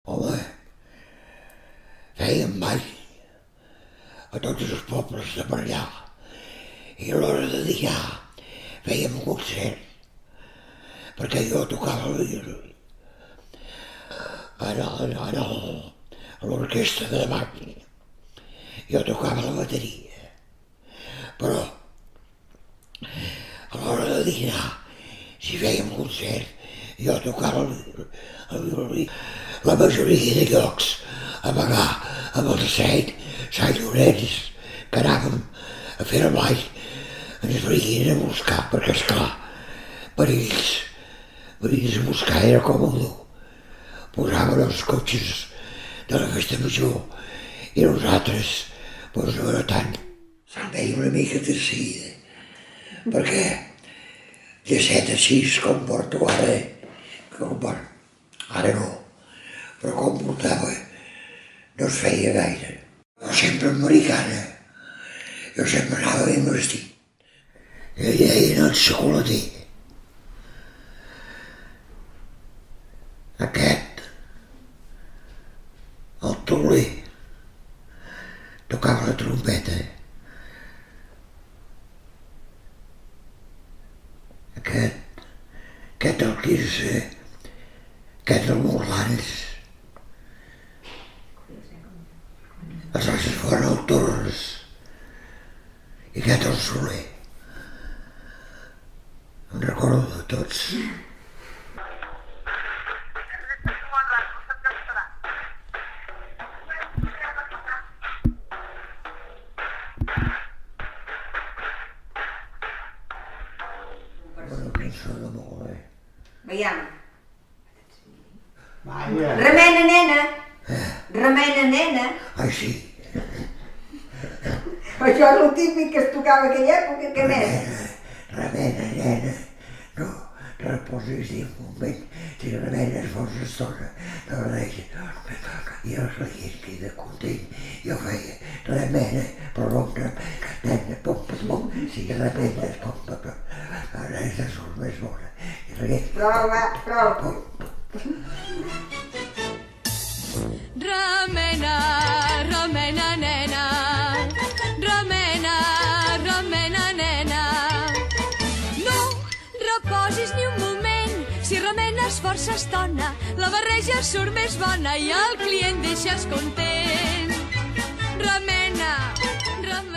Home, fèiem ball a tots els pobles de per allà i a l'hora de dinar fèiem un concert perquè jo tocava a l'orquestra de ball, jo tocava la bateria, però a l'hora de dinar, si fèiem concert, jo tocava el violí. La majoria de llocs a pagar amb el Sant Llorenç, que anàvem a fer el ball, ens venien a buscar, perquè esclar, per ells venir a buscar era còmode. Posaven els cotxes de la festa major i nosaltres, doncs no era tant. Se'n veia una mica de seguida, perquè de 7 a 6, com porto ara, ara no, però com portava no es feia gaire. Jo sempre americana, jo sempre anava ben vestit. I deien el xocolater. Aquest, el tauler, tocava la trompeta. Aquest el Quirze, aquest el Morlans, els altres foren el Torres i aquest el Soler. Em recordo de tots. Una cançó de molt bé. Veiem. Remena, nena. Remena, nena. Ai, sí. Això és el típic que es tocava en aquella època, què més? Remena, nena. No reposis ni un moment. Si remenes força estona, no deixes. I el client queda content. Jo feia remena, però no nena, pom, pom, si remenes, pom, pom, pom. Ara és de sort més bona. Prou. Remena, remena, nena. Remena, remena, nena. No reposis ni un moment. Si remenes força estona, la barreja surt més bona i el client deixes content. Remena, remena.